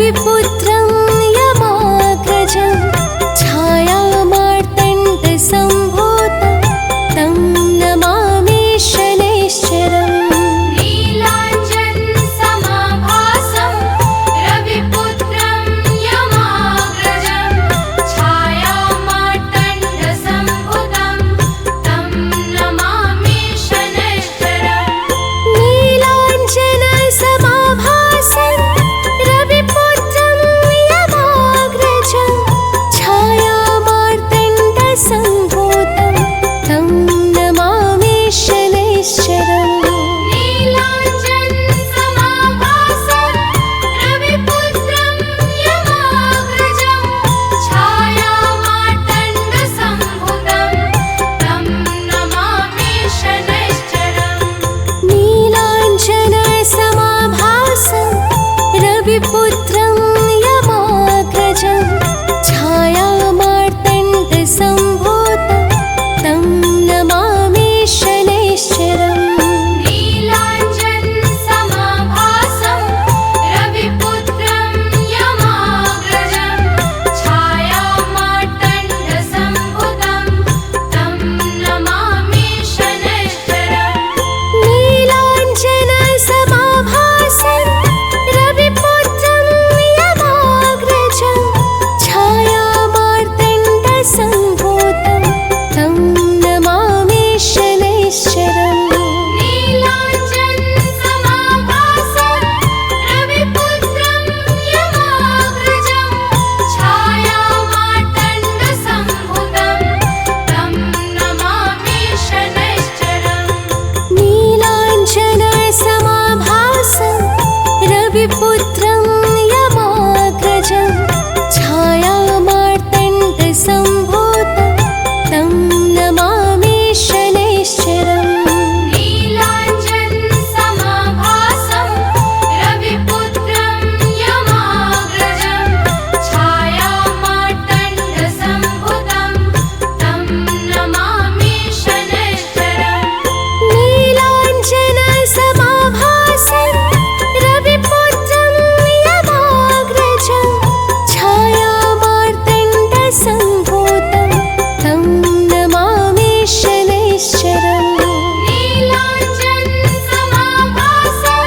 रविपुत्रं यमाग्रजं छायामार्तण्डसम्भूतं तं नमामि शनैश्चरम् रविपुत्रं यमाग्रजं छायामार्तण्डसम्भूतं तं नमामि शनैश्चरम् नीलाञ्जनसमाभासं रविपुत्रं यमाग्रजं छायामार्तण्डसम्भूतं तं नमामि शनैश्चरम् नीलाञ्जनसमाभासं रविपुत्रं यमाग्रजं छायामार्तण्डसम्भूतं तं नमामि शनैश्चरम् नीलाञ्जनसमाभासं रविपुत्रं यमाग्रजं छायामार्तण्डसम्भूतं तं नमामि शनैश्चरम् नीलाञ्जनसमाभासं रविपुत्रं यमाग्रजं छायामार्तण्डसम्भूतं तं नमामि शनैश्चरम् नीलाञ्जनसमाभासं रविपुत्रं यमाग्रजं छायामार्तण्डसम्भूतं तं नमामि शनैश्चरम् नीलाञ्जनसमाभासं रविपुत्रं यमाग्रजं छायामार्तण्डसम्भूतं तं नमामि शनैश्चरम् नीलाञ्जनसमाभासं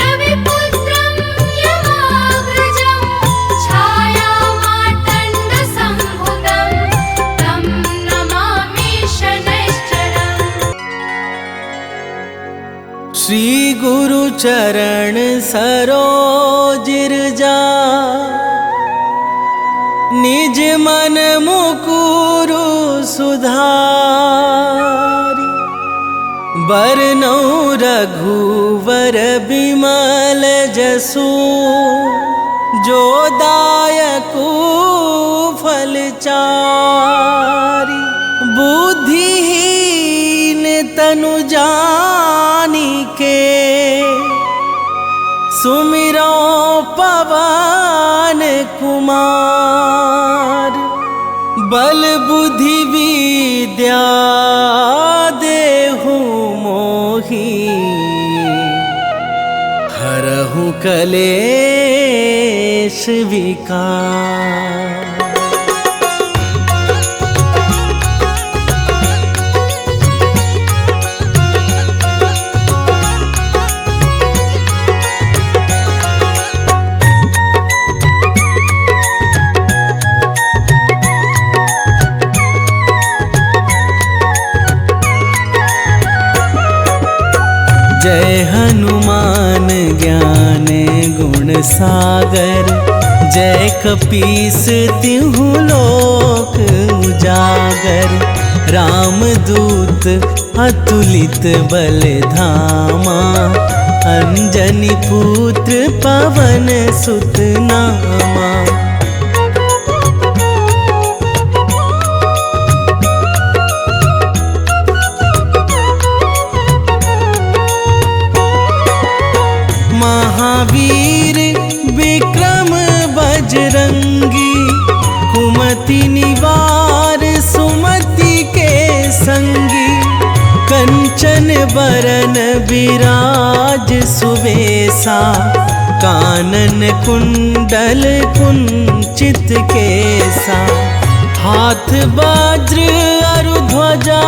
रविपुत्रं यमाग्रजं छायामार्तण्डसम्भूतं तं नमामि शनैश्चरम्। श्री गुरु चरण सरोजिरजा निज मन मुकुरु सुधारी बरनौ रघुवर बिमल जसु जो दायकु फलचारी बुद्धिहीन तनु जानिके सुमिरो पवन कुमार बल बुद्धि विद्या देहु मोहि हरहु कलेश विकार। जय हनुमान ज्ञान गुण सागर जय कपीस तिहु लोक उजागर रामदूत अतुलित बल धामा अंजनी पुत्र पवन सुत नामा। महावीर विक्रम बजरंगी कुमति निवार सुमति के संगी कंचन बरन विराज सुवेसा कानन कुंडल कुंचित केसा, हाथ वज्र अरु ध्वजा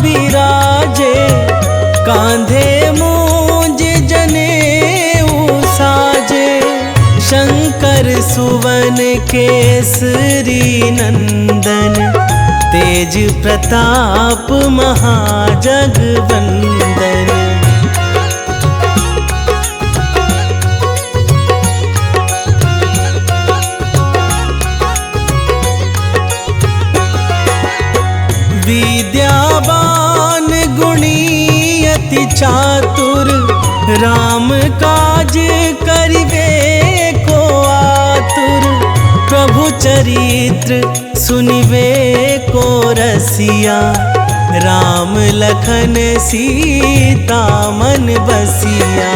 बिराजे, कांधे मूंज जनेऊ साजे। शंकर सुवन केसरी नंदन, तेज प्रताप महाजगवंदन। विद्यावान गुणी अति चातुर, राम काज करिबे को आतुर। प्रभु चरित्र सुनिबे को रसिया, राम लखन सीता मन बसिया।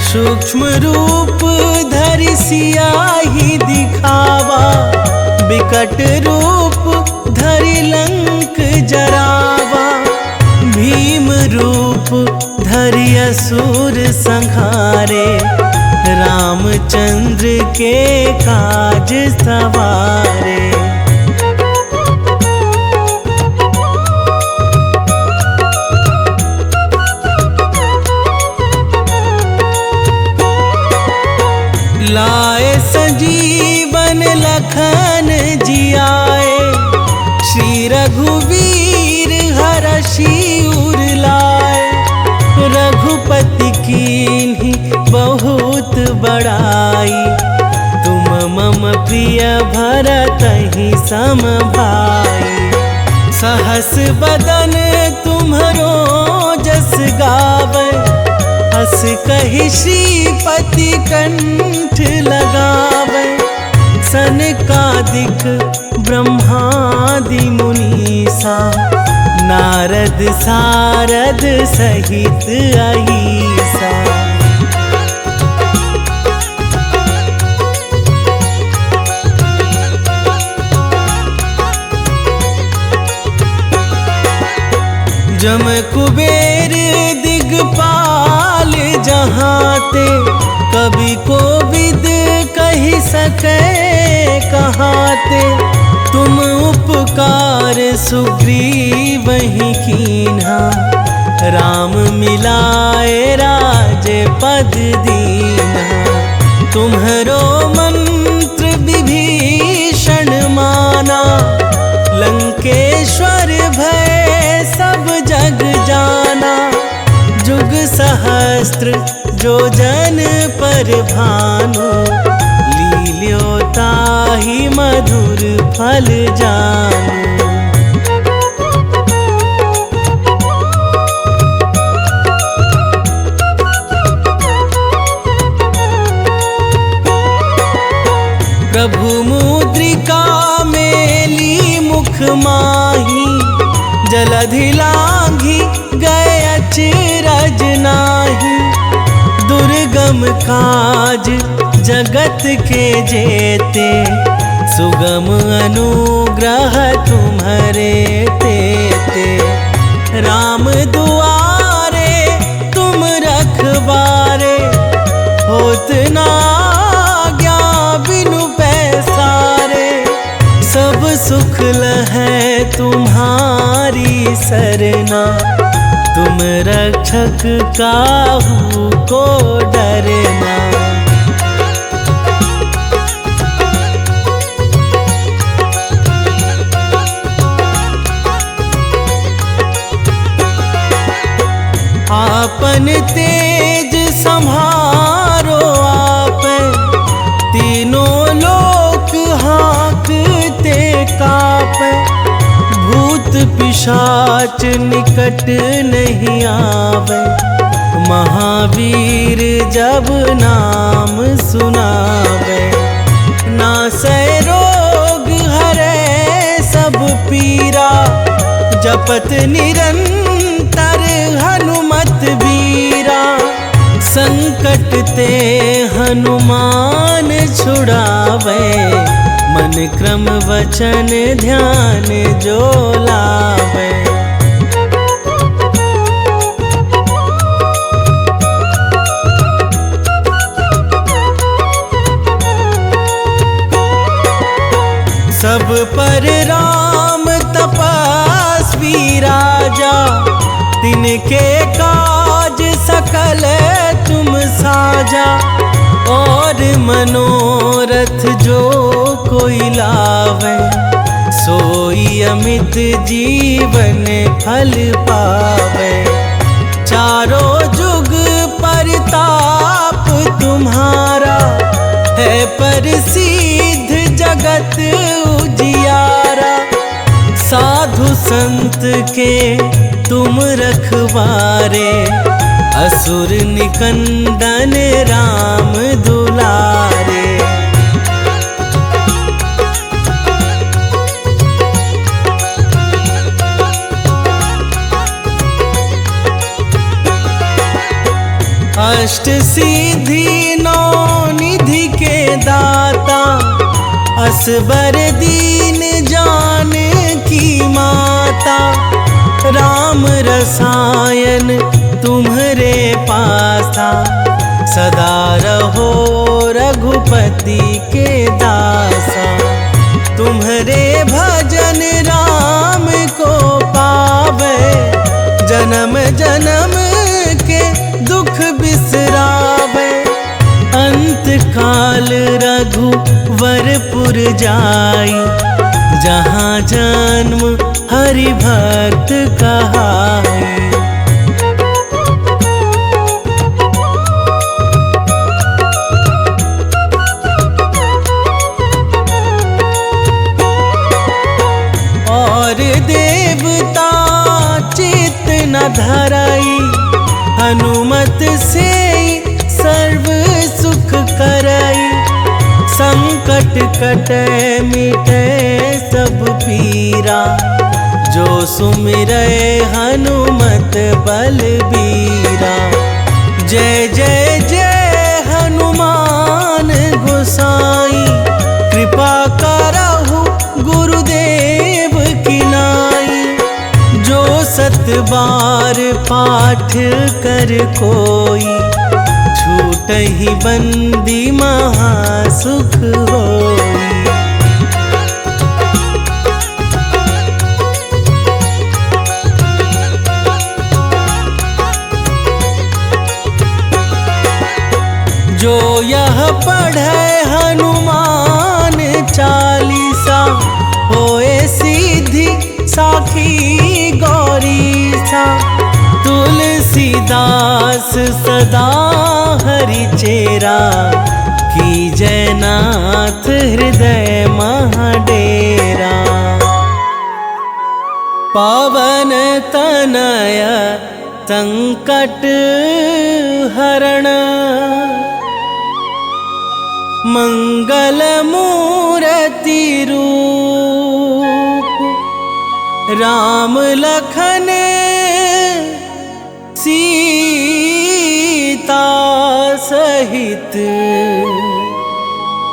सूक्ष्म रूप धरि सियाहि दिखावा, विकट रूप धरि लंक जरावा। भीम रूप धरि असुर संहारे, रामचंद्र के काज सवारे। लाए संजीवन लखन जियाए, श्री रघुवीर हरषि उर लाए। रघुपति कीन्ही बहुत बड़ाई, तुम मम प्रिय भरतहि सम भाई। सहस बदन तुम्हरो जस गावै, हस कहि श्रीपति कंठ लगावै। सनकादिक ब्रह्मादि मुनीसा, नारद सारद सहित अहिसा। जम कुबेर दिगपाल जहाते, कवि कोविद कहि सकै कहाते। तुम उपकार सुग्रीवहि कीन्हा, राम मिलाए राजपद दीन्हा। तुम्हरो मंत्र विभीषण माना, लंकेश्वर भय सब जग जाना। जुग सहस्त्र जो जन पर भानु, लील्यो ताहि मधुर फल जानू। प्रभु मुद्रिका मेली मुख माही, जलधि लांघि गए अचरज नाही। दुर्गम काज जगत के जेते, सुगम अनुग्रह तुम्हरे तेते। राम दुआरे तुम रखवारे, होत ना आज्ञा बिनु पैसारे। सब सुख लहै तुम्हारी सरना, तुम रक्षक काहू को डरना। आपन तेज संभारो आपै, तीनों लोक हाँकते कापै। भूत पिशाच निकट नहीं आवे, महावीर जब नाम सुनावे। नासै रोग हरै सब पीरा, जपत निरंतर हनुमत बीरा। संकट ते हनुमान छुड़ावे, मन क्रम वचन ध्यान जो लावे। सब पर राम तपस्वी राजा, तिनके काज सकल तुम साजा। और मनोरथ जो कोई लावे, सोई अमित जीवन फल पावे। चारों जुग परताप तुम्हारा, है प्रसिद्ध जगत उजियारा। साधु संत के तुम रखवारे, असुर निकंदन राम दुलारे। अष्ट सिद्धि नौ निधि के दाता, असबर दीन जानकी माता। राम रसायन तुम्हरे पासा, सदा रहो रघुपति के दासा। तुम्हरे भजन राम को पावे, जन्म जन्म के दुख बिसरावे। अंत काल रघुवरपुर जाई, जहाँ जन्म हरि भक्त कहाई। और देवता चित्त न धराई, हनुमत से सर्व सुख करई। संकट कटे मिटे सब पीरा, जो सुमिरै हनुमत बलबीरा। जय जय जय हनुमान गोसाई, कृपा करहु गुरुदेव की नाई। जो सत बार पाठ कर कोई, छूटहि बंदी महासुख होई। जो यह पढ़े हनुमान चालीसा, होए सीधी साखी गौरीसा। तुलसीदास सदा हरि चेरा, की जयनाथ हृदय महाडेरा। पावन तनय संकट हरण, मंगल मूर्ति रूप। राम लखन सीता सहित,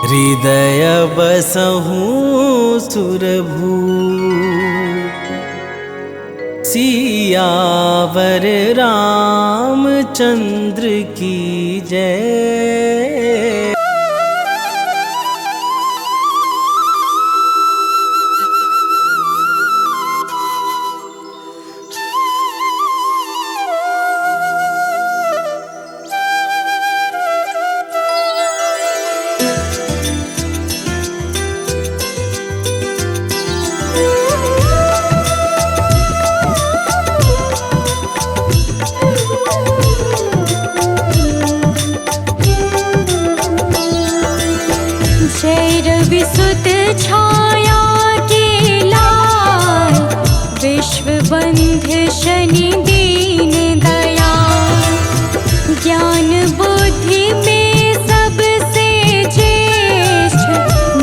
हृदय बसहु सुरभूप। सियावर रामचंद्र की जय। विसुत छाया के लाल, विश्व बंध शनि दीन दयाल। ज्ञान बुद्धि में सबसे ज्येष्ठ,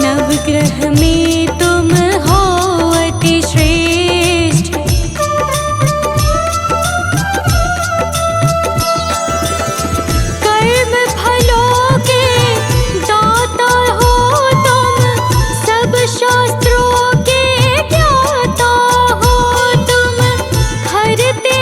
नवग्रह में तुम हो अति श्रेष्ठ। कर्म फलों के दाता हो तुम, सब शास्त्रों के ज्ञाता हो तुम। हरते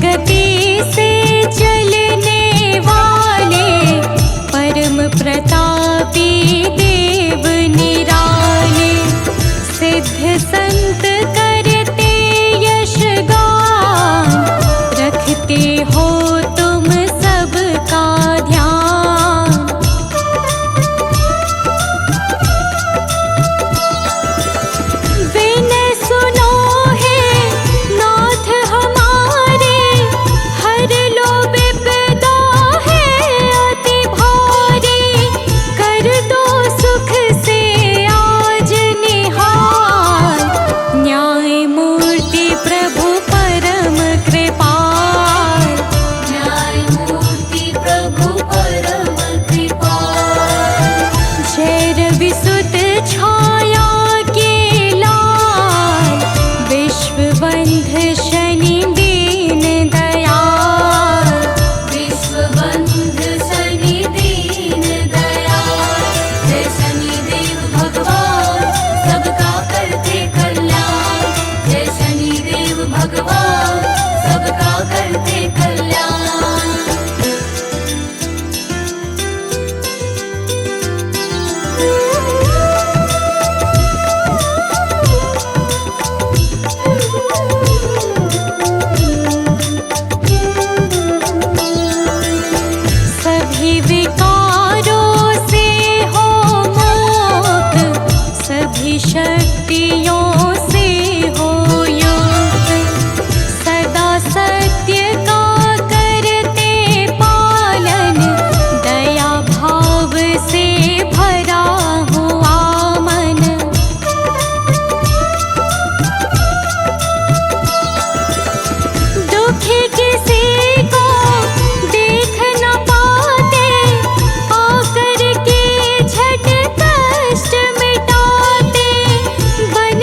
गति से चलने वाले परम प्रतापी देव निराले, सिद्ध संत करते यश गान, रखते हो तुम सबका ध्यान। विनय सुनो हे नाथ हमारे, हर लो विपदा है अति भारी, कर दो सुख से आज निहाल, न्याय मूर्ति प्रभु परम कृपाल, न्याय मूर्ति प्रभु परम कृपाल। जय रवि सुत छाया के लाल, विश्व बंध शनि दीन दयाल, विश्व बंध शनि दीन दयाल। जय शनि देव भगवान सबका करते कल्याण, जय शनि देव भगवान सबका करते कल्याण। सभी विकारों से हो मुक्त, सभी शक्तियों से हो युक्त, सदा सत्य का करते पालन, दया भाव से भरा हुआ मन। दुखी किसी को देख न पाते, आकर के झट कष्ट मिटाते, बन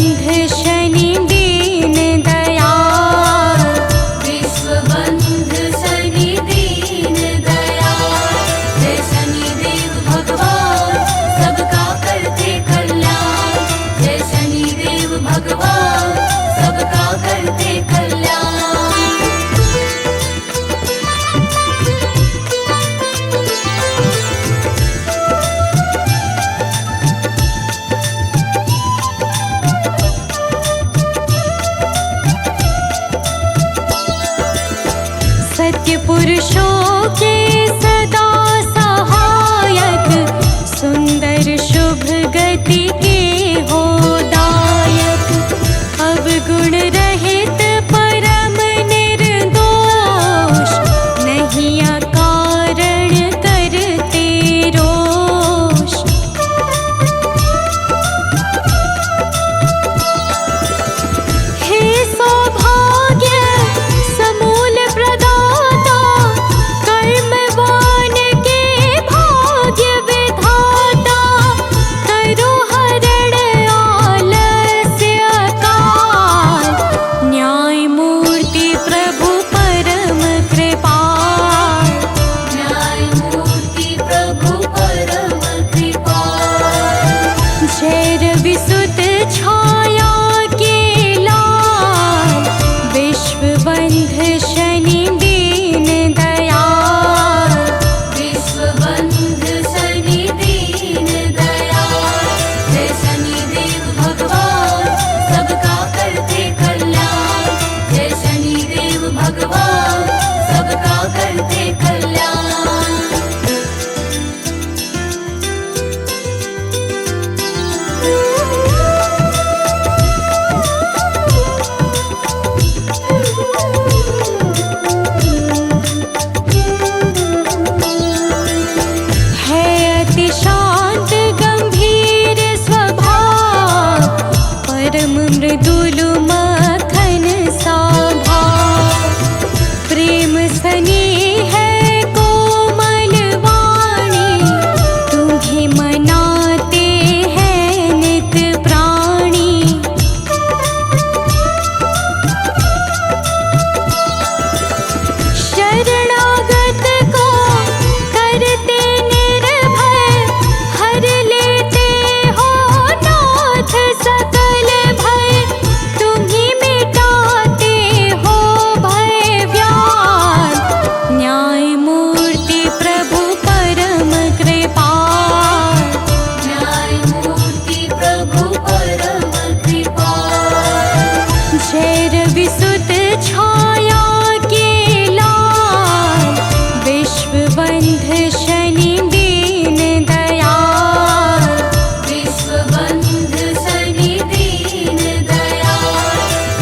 विश्वबंध शनि दीन दयाल, विश्वबंध शनि दीन दयाल। जय शनिदेव भगवान सबका करते कल्याण। जय शनिदेव भगवान सबका करते कल्याण। सत्य पुरुषों के सदा सहायक, सुंदर शुभ गति के हो दायक। अवगुण रहित परम निर्दोष, नहीं अकारण करते रोष। हे सौभाग्य समूल प्रदाता, कर्मवान के भाग्य विधाता। करो हरण आलस्य काल, न्याय मूर्ति प्रभु परम कृपाल। न्याय मूर्ति प्रभु परम कृपाल। जय रविसुत छाया के लाल, विश्वबंध शनि दीन दयाल, विश्वबंध शनि दीन दयाल। जय शनिदेव भगवान सबका करते कल्याण। जय शनिदेव भगवान सबका करते कल्याण। है अति शांत गंभीर स्वभाव, परम मृदुल मखन सा भाव। प्रेम स्नेह है कोमल वाणी, तुम्हें मनाते हैं नित प्राणी। शरणागत को करते निर्भय, हर लेते हो नाथ सकल भय। तुम्ही मिटाते हो भय व्याल, न्याय मूर्ति प्रभु परम कृपाल। न्याय मूर्ति प्रभु परम कृपाल। जय रविसुत छाया के लाल, विश्वबंध शनि दीन दयाल, विश्वबंध शनि दीन दयाल।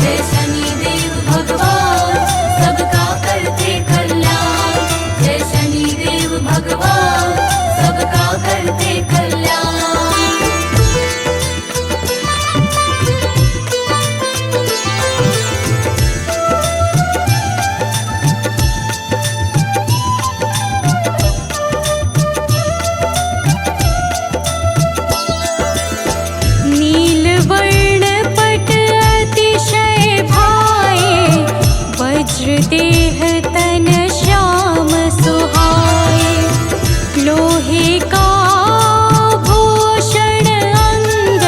जय शनिदेव भगवान सबका करते कल्याण। जय शनिदेव भगवान सबका करते कल्याण। नील वर्ण पट अतिशय भाए, वज्र देह तन श्याम सुहाए। लोहे का भूषण अंग,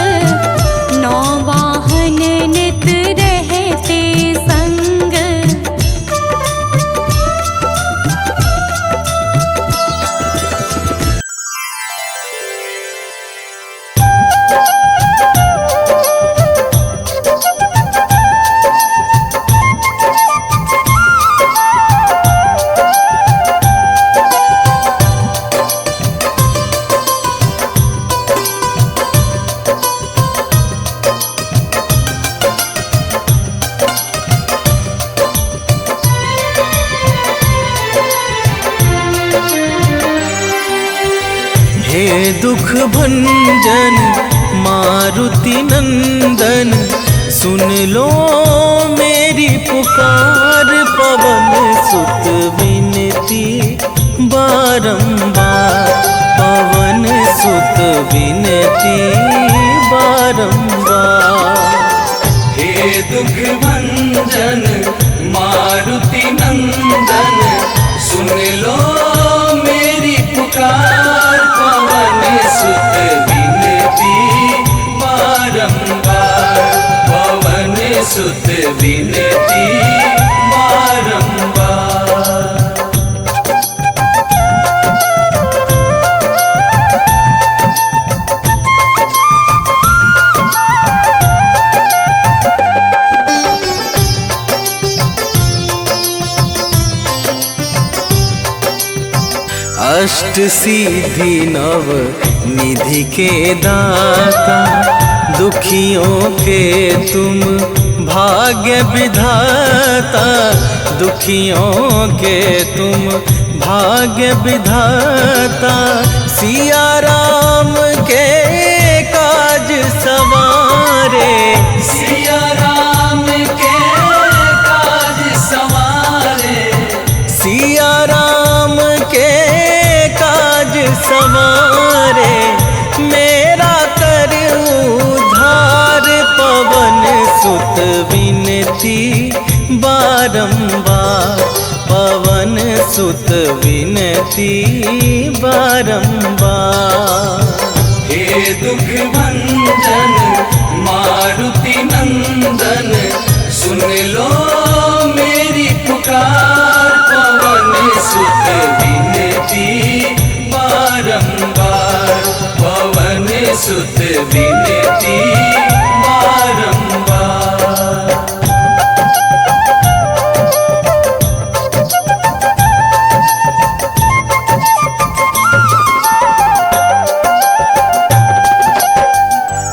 नौ वाहन नित रहते संग। हे दुख भंजन मारुति नंदन, सुन लो मेरी पुकार। पवन सुत विनती बारंबार, पवन सुत विनती बारंबार। दुख भंजन मारुति नंदन, सुन लो मेरी पुकार। पवन सुत विनती बारंबार, पवन सुत विनती बारंबार। अष्ट सिद्धि नव निधि के दाता, दुखियों के तुम भाग्य विधाता, दुखियों के तुम भाग्य विधाता। सिया राम के काज सवारे, सिया राम के काज सवारे, सिया राम के काज सवारे। मेरा कर उद्धार, पवन सुत विनती बारंबार, पवन सुत विनती बारंबार। हे दुख भंजन मारुति नंदन, सुन लो मेरी पुकार। पवन सुत विनती बारंबार, पवन सुत विनती बारंबार।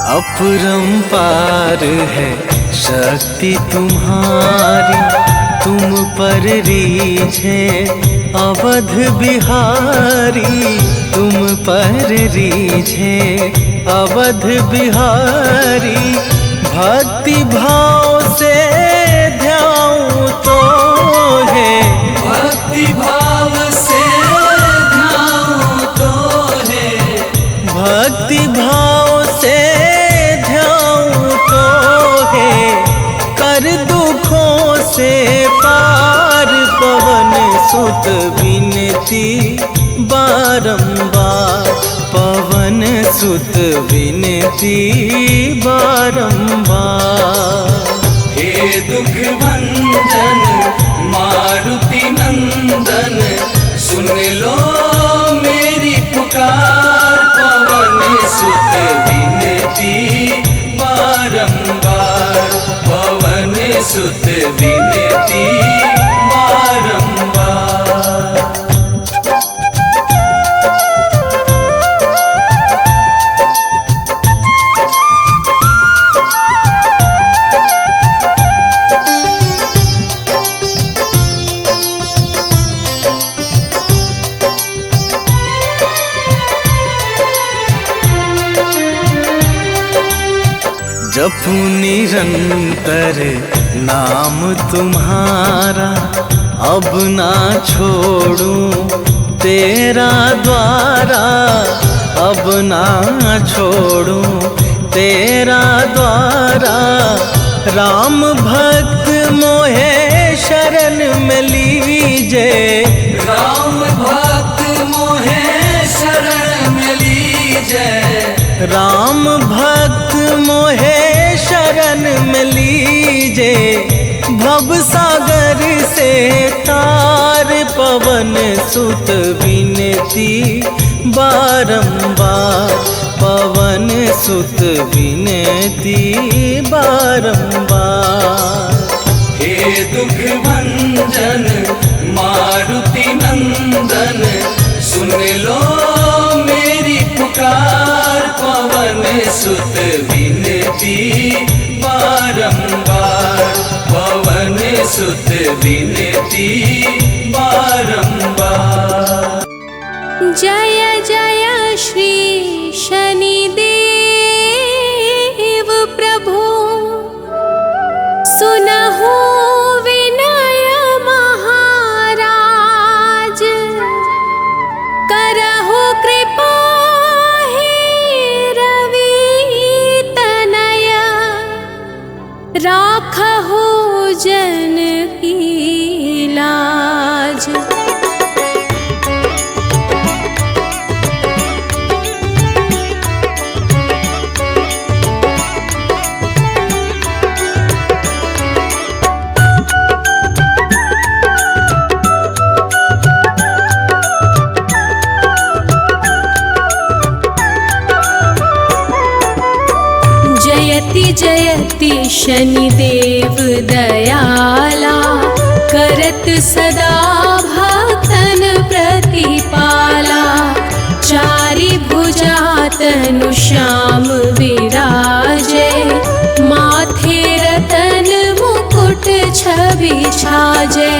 अपरंपार है शक्ति तुम्हारी, तुम पर रीझे अवध बिहारी, तुम पर रीझे अवध बिहारी। भक्ति भाव से ध्याऊं तो है, भक्ति भाव से ध्याऊं तो है, भक्ति भाव से ध्याऊं तो है। कर दुखों से पार, पवन सुत विनती बारंबार, पवन सुत विनती बारंबार। हे दुख भंजन मारुति नंदन, सुन लो मेरी पुकार। पवन सुत विनती बारंबार, पवन सुत विनती बारंबार। जपू निरंतर नाम तुम्हारा, अब ना छोड़ूं तेरा द्वारा, अब ना छोड़ूं तेरा द्वारा। राम भक्त मोहे शरण में लीजे, राम भक्त मोहे शरण में लीजे, राम भक्त मोहे शरण में लीजे। भव सागर से तार, पवन सुत विनती बारंबार, पवन सुत विनती बारंबार। हे दुख भंजन मारुति नंदन, सुन लो मेरी पुकार। पवन सुत विनती बारंबार, पवन सुत विनती बारंबार। जय जय श्री शनिदेव प्रभु, सुनहु विनय महाराज। करहु कृपा हे रवि तनय, राखहु जन की लाज। जयति जयति शनिदेव दयाला, करत सदा भक्तन प्रतिपाला। चारि भुजा तनु श्याम विराजे, माथे रतन मुकुट छवि छाजे।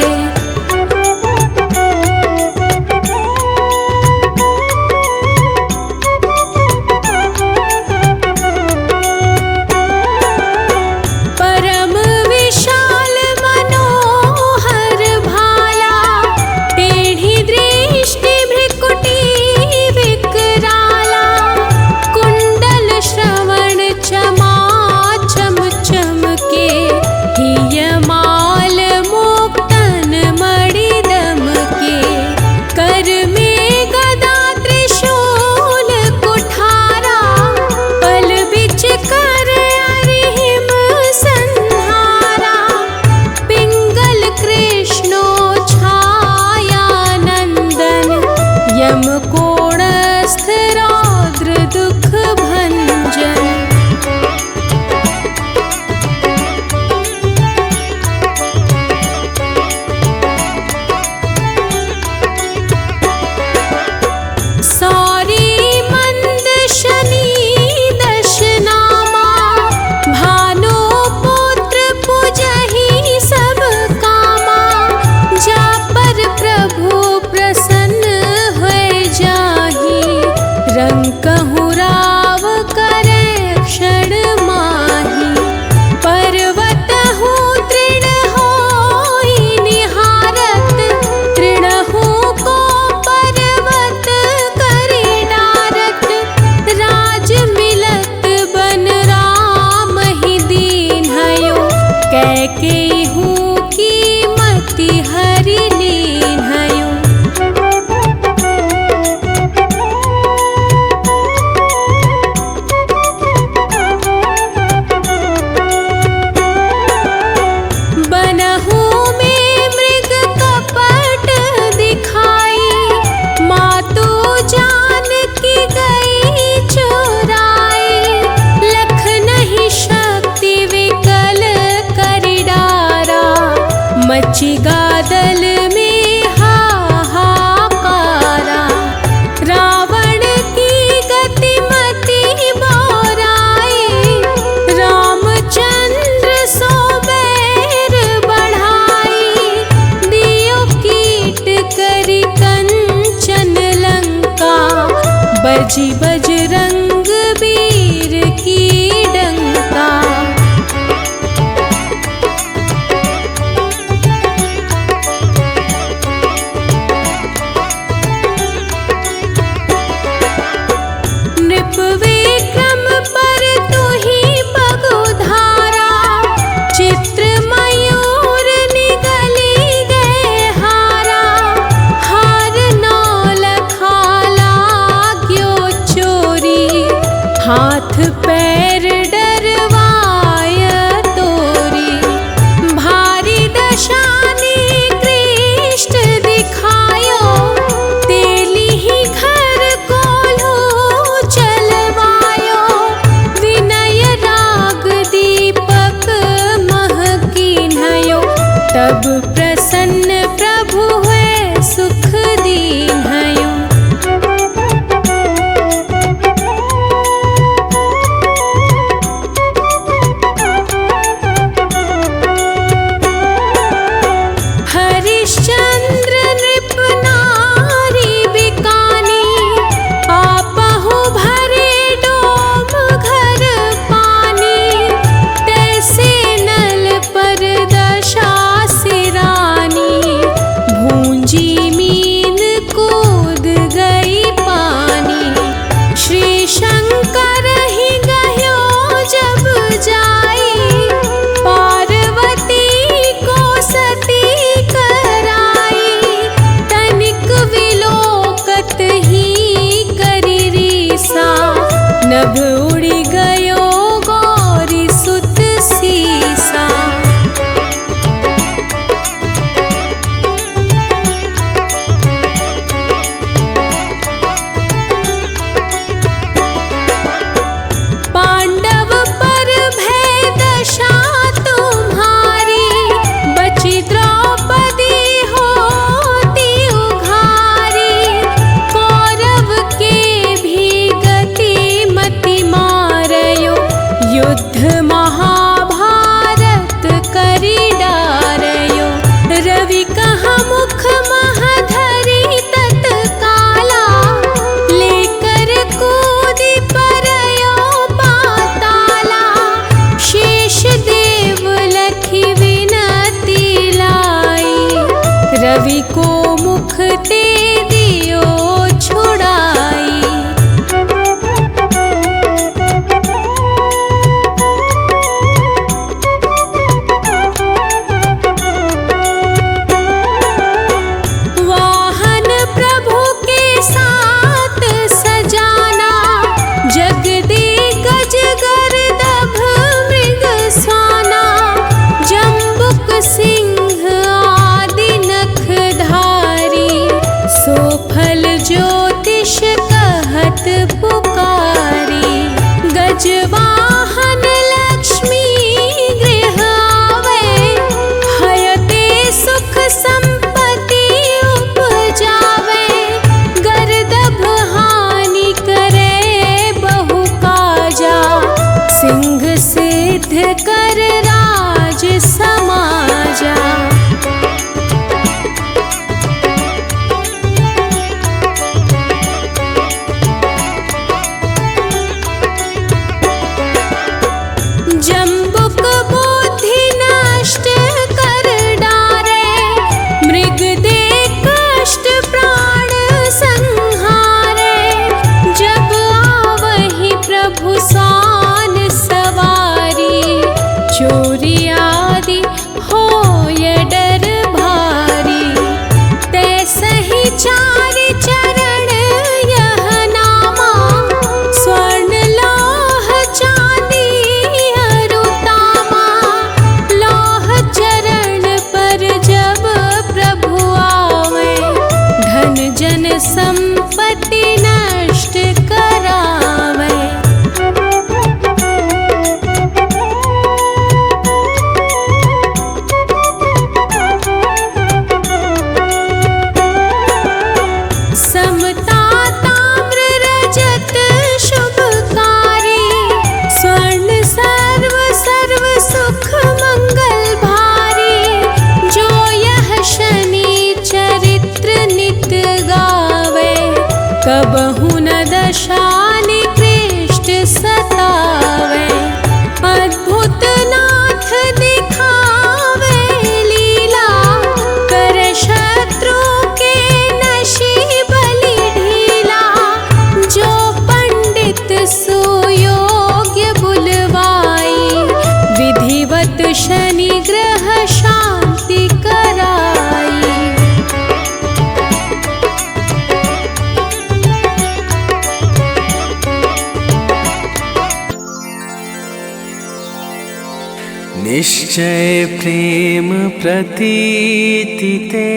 मची गादल में हाहाकारा, रावण की गतिमति बोराई। रामचंद्र सो बैर बढ़ाई, दियो कीट करी कंचन लंका। बजी बजरंग वीर की डंका। विक्रम पर तू ही पगुधारा, चित्र मयूर निगली गए हारा। हार नौ लखा लाग्यो चोरी, हाथ पैर डरवाय तोरी। भारी दशानी कृष्ण दिखायो, तेली ही घर कोल्हू चलवायो। विनय राग दीपक महकीन्हयो, तब प्रसन्न प्रभु हुए सुख दीन्हयो। हरिश्चंद्र नृप नारी बिकानी, आपहु भरे डोम घर पानी। तैसे नल पर दशा सिरा, निश्चय प्रेम प्रतीति ते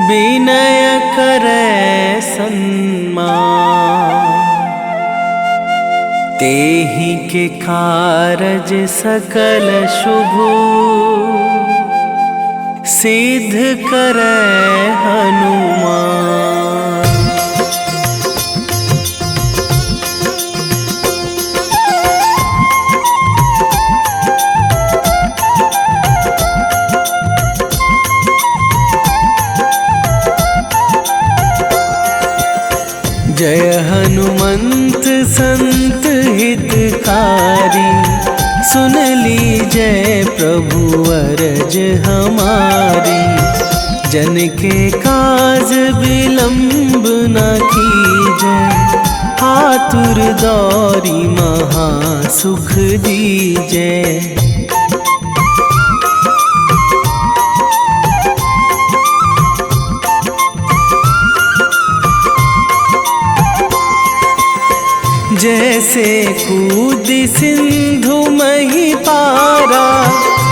विनय करे सन्मान। तेहि के कारज सकल शुभ सिद्ध करे हनुमान। जय हनुमंत संत हितकारी, सुन लीजय प्रभु अरज हमारी। जन के काज विलंब न कीजय, आतुर दौरी महा सुख दीजय। जैसे कूद सिंधु मही पारा,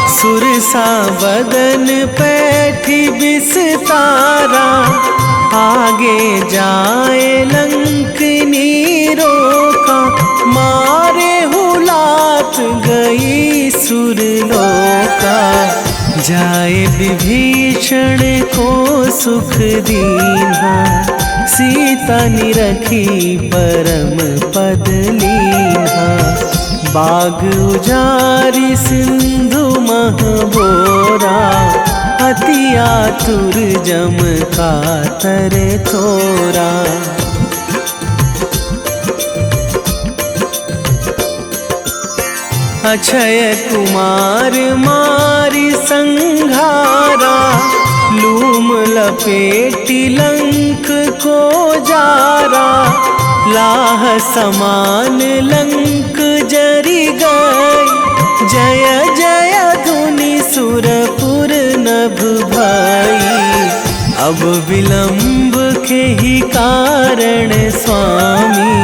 सुरसा बदन पैठी बिस्तारा। आगे जाए लंकनी रोका, मारे हुलात गई सुरलोका। जाए विभीषण को सुख दीन्हा, सीता निरखी परम पद लीन्हा। बाग उजारी सिंधु महबोरा, अति आतुर जम कातर थोरा। अक्षय कुमार मारी संघारा, लूम लपेटी लंक को जारा। लाह समान लंक जरी गई, जय जय धुनि सुरपुर नभ भई। अब विलंब के ही कारण स्वामी,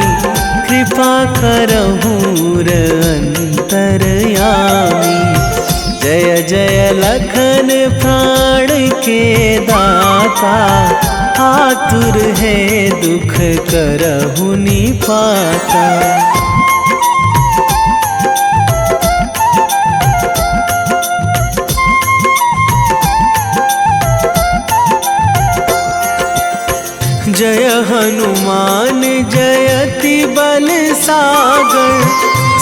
कृपा करहु अंतरयामी। जय जय लखन प्राण के दाता, आतुर है दुख करहु निपाता। जय हनुमान जयति बल सागर,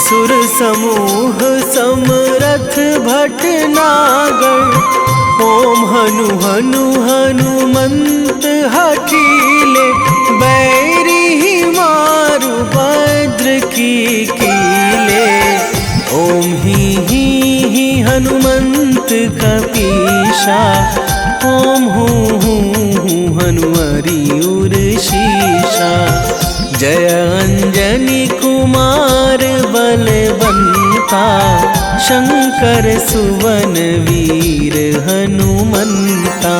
सुर समूह समरथ भटनागर। ओम हनु हनु हनुमंत हठीले, बैरी मारु भद्र की कीले। ओम ही हनुमंत कपीशा, ओम हूँ हनुमरी उर शीशा। जय अंजनी कुमार बलवंता, शंकर सुवन वीर हनुमंता।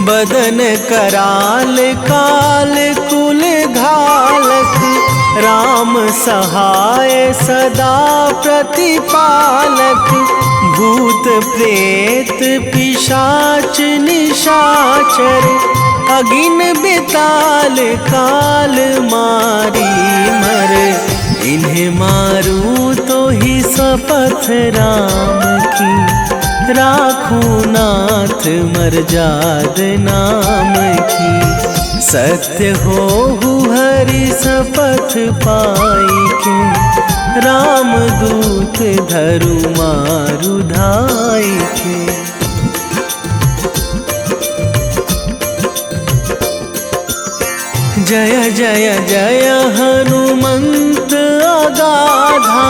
बदन कराल काल कुल घालक, राम सहाय सदा प्रतिपालक। भूत प्रेत पिशाच निशाचर, अगिन बिताल काल मारी मर। इन्हें मारू तो ही शपथ राम की, राखूं नाथ मर्याद नाम की। सत्य हो हरि शपथ पाई के, राम दूत धरु मारु धाई के। जय जय जय हनुमंत अगाधा,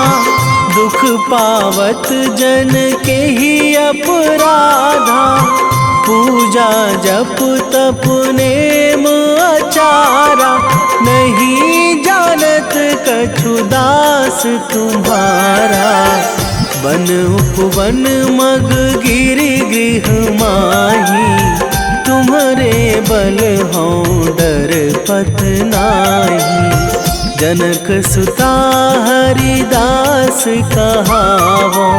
दुख पावत जन के ही अपराधा। पूजा जप तप नेम आचारा, नहीं जानत कछु दास तुम्हारा। वन उपवन मग गिरि गृह माही, तुम्हारे बल हों डर पत नाही। जनक सुता हरिदास कहावो,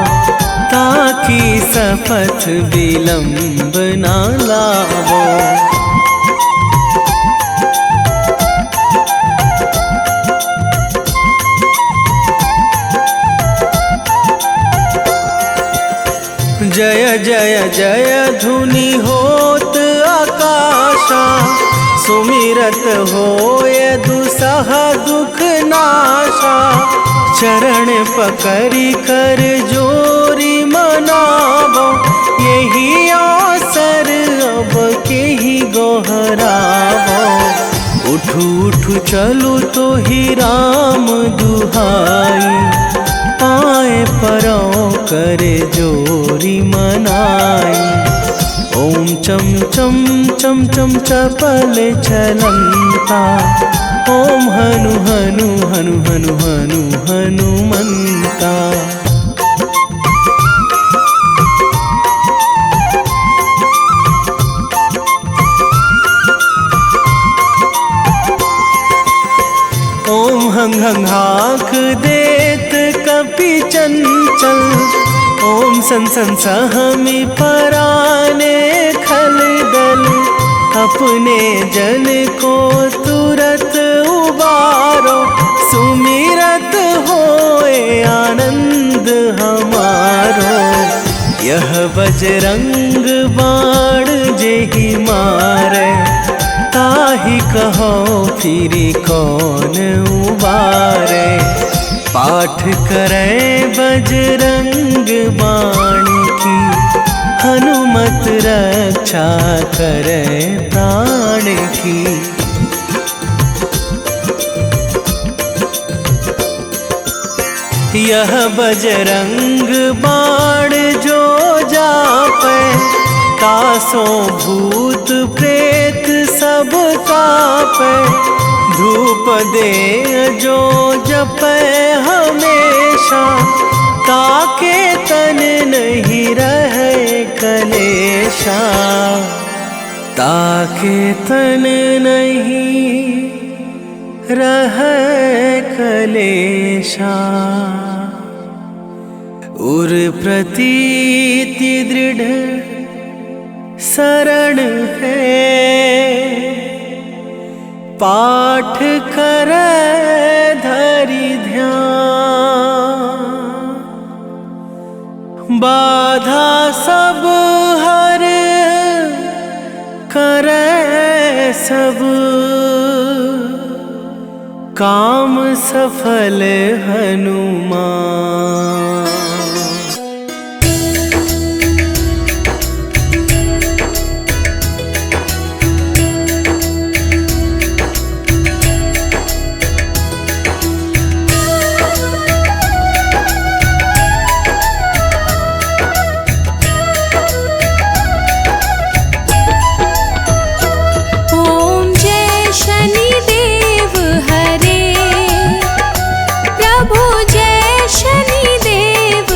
ताकि सपथ विलंब ना लावो। जय जय जय धुनि होत आकाशा, सुमिरत होय दुसह दुख नाशा। चरण पकड़ी कर जोरी मनावो, यही अवसर अब के ही गोहरावो। उठू उठू चलू तो ही राम दुहाई, पाए परो करे जोरी मनाई। ओम चम चम चम चम चपल चलंता, ओम हनु हनु हनु हनु हनु हनुमंता। ओम हंग हंग हाक देत कपि चंचल, ओम सन सन सहमी पराने खल दल। अपने जन को तुरत उबारो, सुमिरत होए आनंद हमारो। यह बजरंग बाण जेहि मारे, ताहि कहो फिरी कौन उबारे। पाठ करें बजरंग बाण की, हनुमत रक्षा करें प्राण की। यह बजरंग बाण जो जापे, तासों भूत प्रेत सब कापे। धूप दे जो जपे हमेशा, ताके तन नहीं रहे कलेशा। ताके तन नहीं रहे कलेशा। उर प्रतीति दृढ़ शरण है, पाठ करे धरि ध्यान। बाधा सब हर करे सब, काम सफल हनुमान। ओम जय शनिदेव हरे, प्रभु जय शनिदेव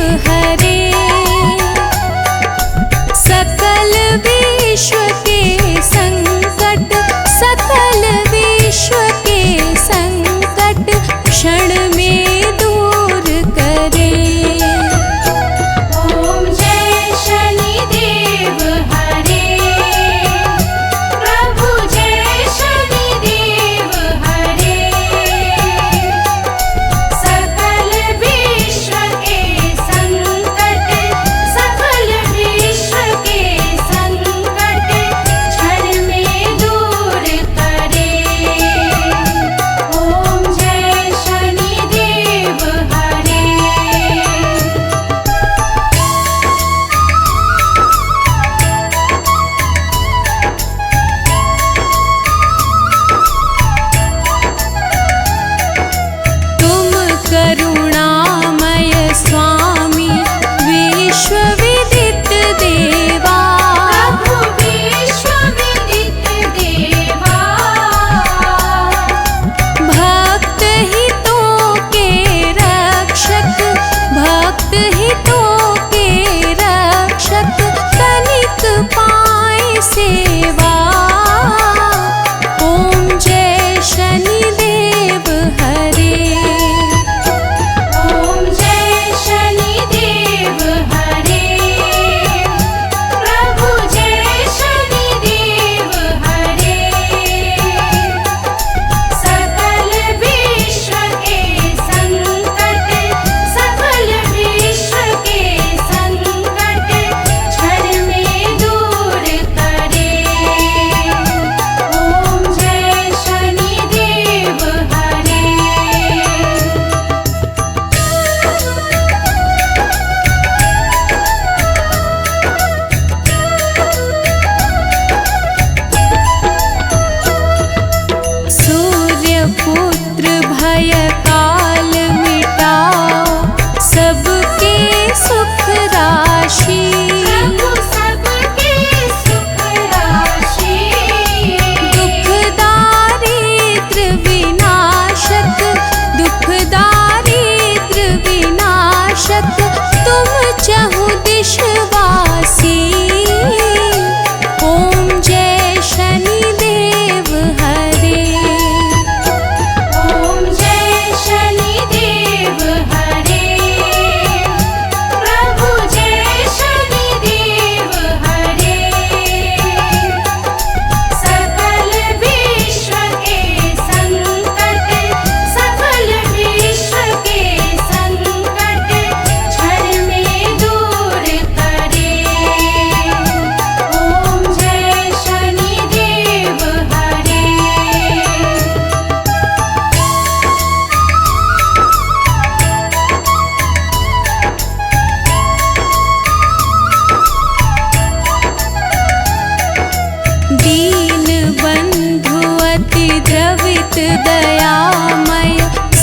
दीन बंधु अति द्रवित दयामय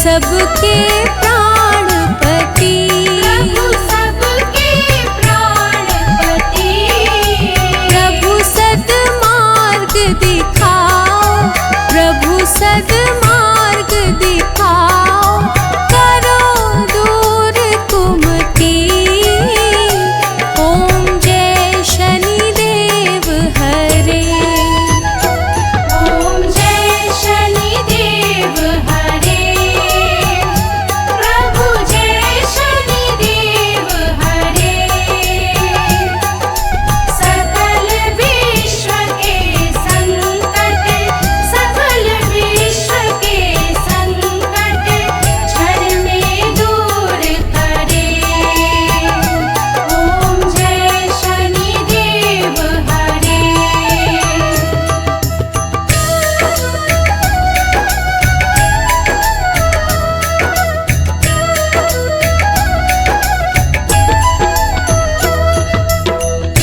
सबके प्राणपति। प्रभु सबके प्राणपति। प्रभु सद्मार्ग दिखाओ, प्रभु सद्मार्ग दिखाओ, करो दूर कुमति। ओम जय शनिदेव हरे। ओम जय शनिदेव हरे। प्रभु जय शनिदेव हरे। सकल विश्व के संकट, सकल विश्व के संकट क्षण में दूर करे। ओम जय शनिदेव हरे।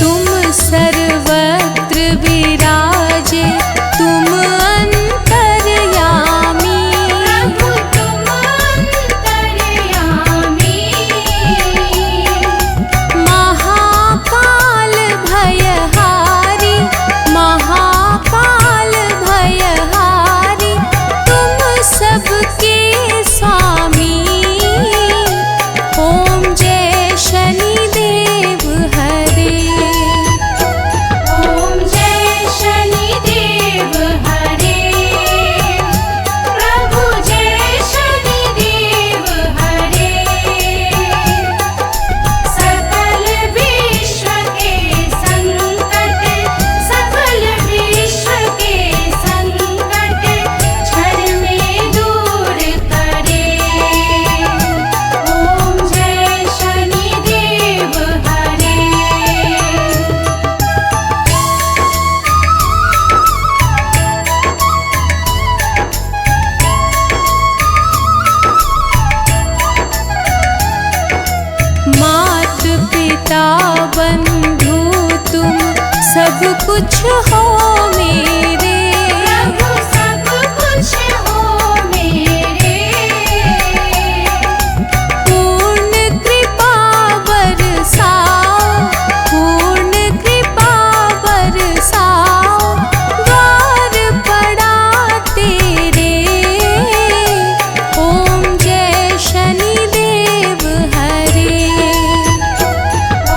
तुम सर्वत्र विराजे, तुम अंतर्यामी। प्रभु तुम अंतर्यामी। महाकाल भयहारी, महाकाल भयहारी, तुम सबके स्वामी। ओम जय शनिदेव हरे। ओम जय शनिदेव हरे। प्रभु जय शनिदेव हरे। सकल विश्व के संकट, सकल विश्व के संकट क्षण में दूर करे। ओम जय शनिदेव हरे। मात पिता बंधु तुम सब कुछ हो मेरे। प्रभु सब कुछ हो मेरे। पूर्ण कृपा बरसाओ, पूर्ण कृपा बरसाओ, द्वार पड़ा तेरे। ओम जय शनिदेव हरे।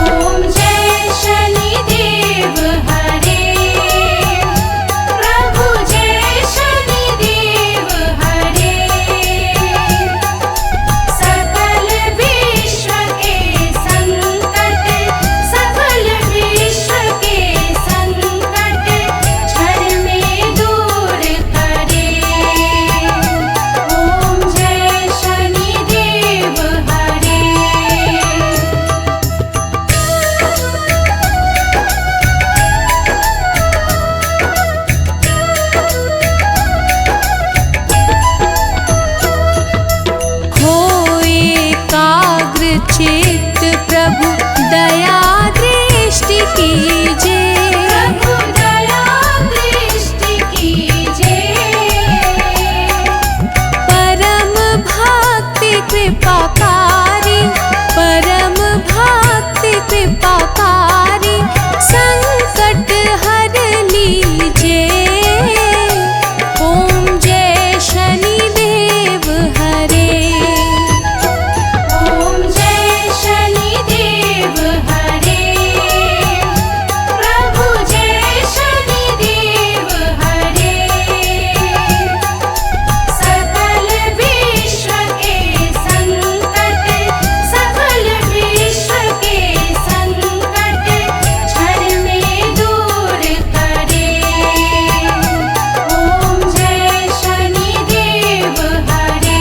ओम जय शनिदेव हरे। प्रभु जय शनिदेव हरे। सकल विश्व के संकट, सकल विश्व के संकट क्षण में दूर करे। ओम जय शनिदेव हरे। हो एकाग्र चित्त प्रभु दया दृष्टि कीजिए। प्रभु दया दृष्टि कीजिए। परम भक्ति कृपाकारी, परम भक्ति कृपाकारी, संकट हर लीजिए। ओम जय शनिदेव हरे। ओम जय शनिदेव हरे। प्रभु जय शनिदेव हरे। सकल विश्व के संकट, सकल विश्व के संकट क्षण में दूर करे। ओम जय शनिदेव हरे।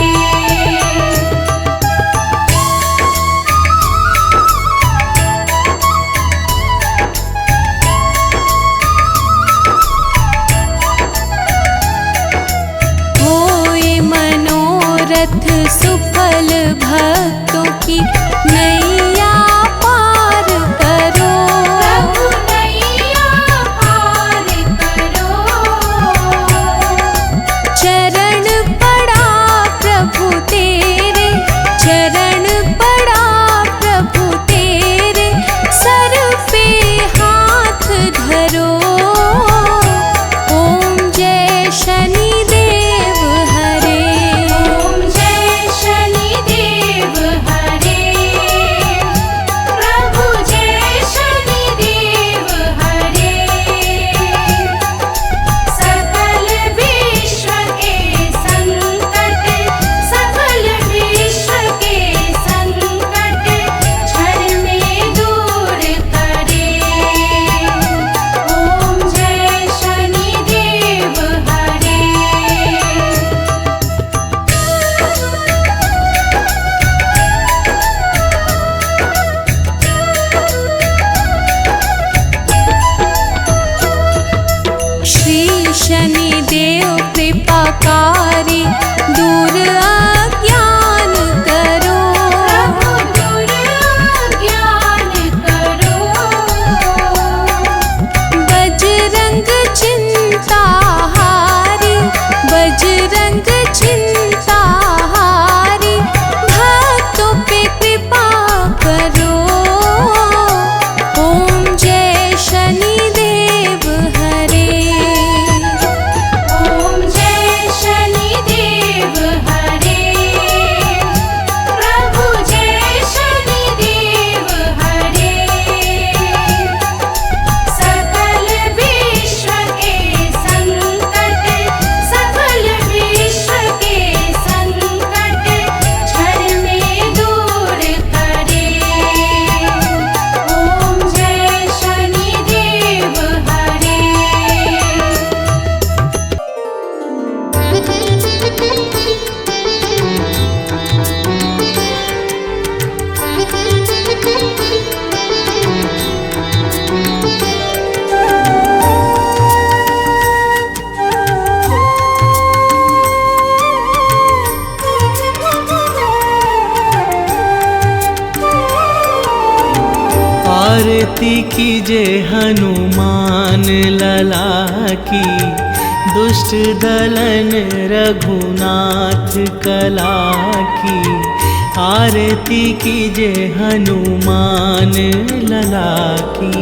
होए मनोरथ सुफल भक्तों की नैया पार करो। प्रभु नैया पार करो। शनिदेव कृपाकारी दूर अज्ञान करो। प्रभु दूर ज्ञान करो। बजरंग चिंताहारी बजरंग चिंताहारी भक्तों पे कृपा करो। ओम जय शनिदेव हरे। ओम जय शनिदेव हरे। प्रभु जय शनिदेव हरे। सकल विश्व के संकट सकल विश्व के संकट क्षण में दूर करे। ओम जय शनिदेव हरे। आरती कीजे हनुमान लला की दुष्ट दलन रघुनाथ कला की। आरती कीजे हनुमान लला की।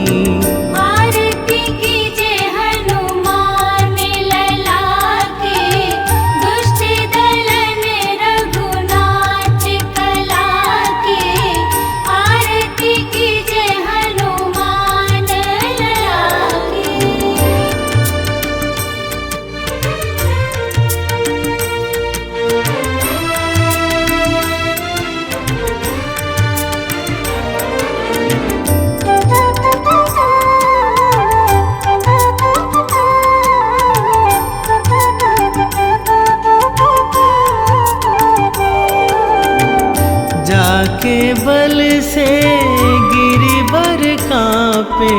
आरती कीजे हनुमान लला की दुष्ट दलन रघुनाथ कला की। आरती कीजे हनुमान लला की। जाके बल से गिरिवर कांपे।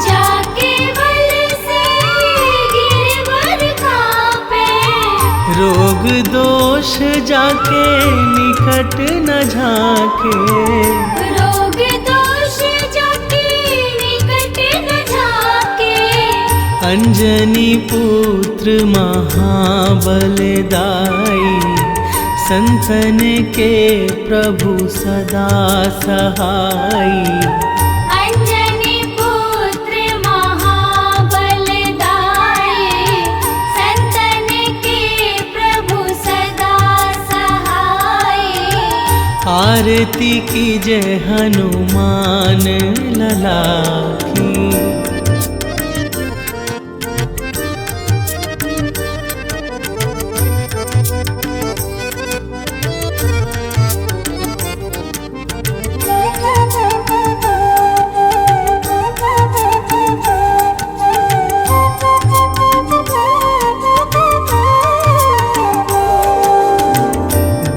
जाके बल से गिरवर कांपे। रोग दोष जाके निकट न झाके। रोग दोष जाके निकट न झाके। अंजनी पुत्र महाबलदाई संतन के प्रभु सदा सहाई। अंजनी पुत्र महाबलदाई संतन के प्रभु सदा सहाई। आरती कीजे हनुमान लला की।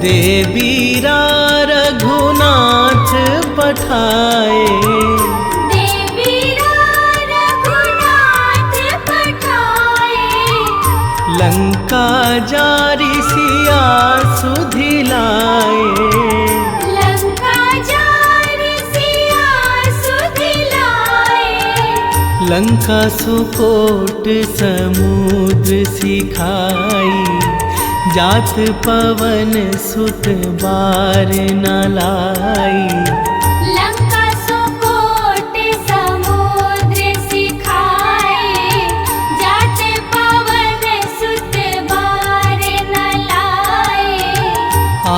देवीरा रघुनाथ पठाए। देवीरा रघुनाथ पठाए। लंका जारी सिया सुधिलाए। लंका जारी सिया सुधिलाए। लंका सुकोट समुद्र सिखाई। जात पवन सुत बार न लाई। लंका सुकोट समुद्र सिखाए। जात पवन सुत बार न लाए।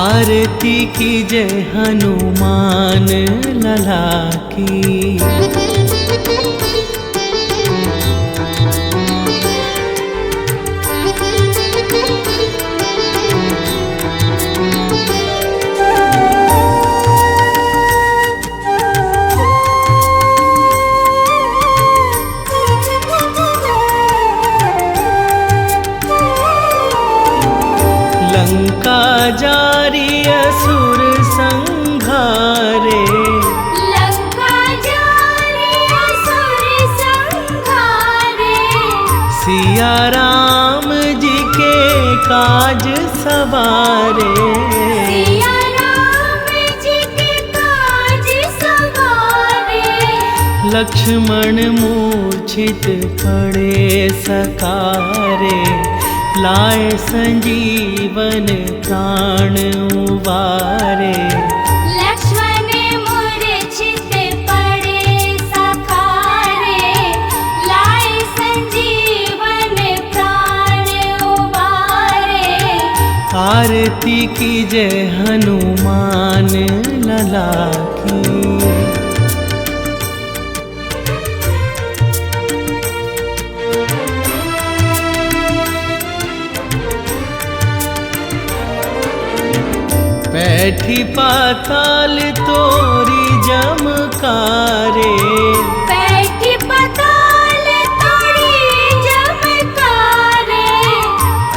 आरती कीजे हनुमान लला की। लंका जारी असुर संघारे। लंका जारी असुर संघारे। सिया राम जी के काज सवारे, सिया राम जी के काज सवारे। लक्ष्मण मूर्छित पड़े सकारे, लाए संजीवन प्राण उबारे। लक्ष्मण मूर्छित पड़े सकारे, लाए संजीवन प्राण उबारे। आरती कीजय हनुमान लला की। बैठी पाताल तोरी जमकारे, बैठी पाताल तोरी जमकारे।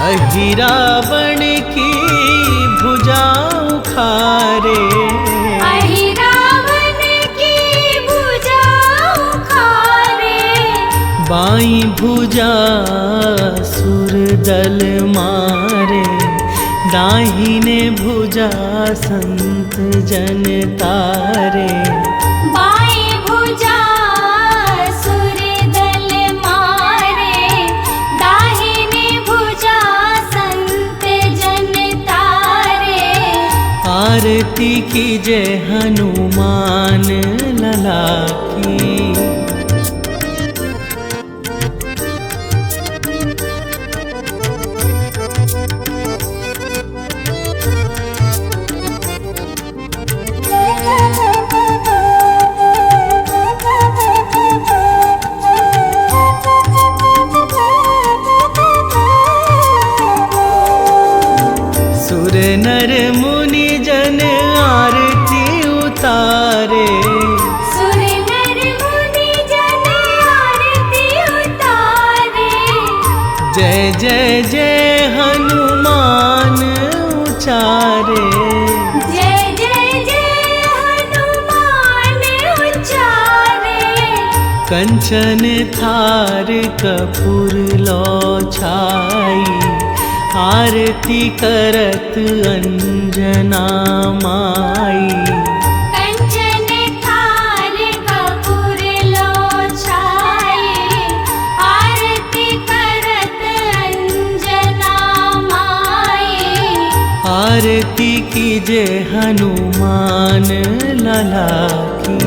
अहि रावण की भुजा उखारे, अहि रावण की भुजा उखारे। बाई भुजा सुर दल मारे, दाहिने भुजा संत जन तारे। बाई भुजा सुर दल मारे, दाहिने भुजा संत जन तारे। आरती कीजय हनुमान लला की। सुर नर मुनि जन आरती उतारे, सुर नर मुनि जन आरती उतारे। जय जय जय हनुमान उचारे। जय जय जय हनुमान उचारे। कंचन थार कपूर लो छाई, आरती करत अंजना माई। कंचन थार कपूर लो छाई, आरती करत अंजना माई। आरती कीजय हनुमान लला की।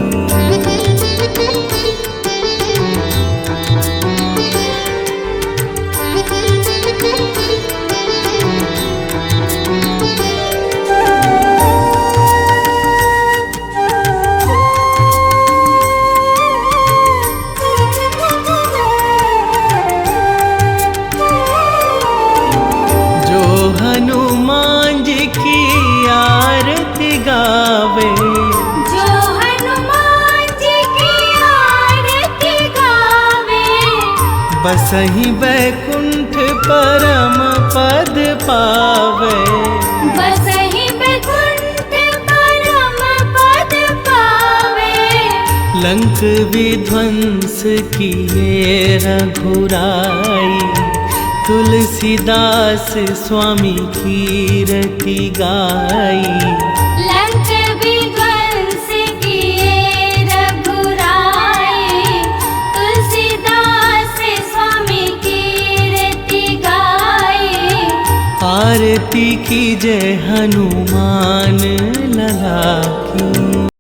हनुमान जी की आरती गावे, जो हनुमान जी की आरती गावे। बसहि बैकुंठ परम पद पावे। बसहि बैकुंठ परम पद पावे। लंक विध्वंस किए रघुराई, तुलसीदास स्वामी कीरति गाई। लंक विध्वंस किए रघुराई, तुलसीदास स्वामी कीरति गाई। आरती कीजय हनुमान लला की।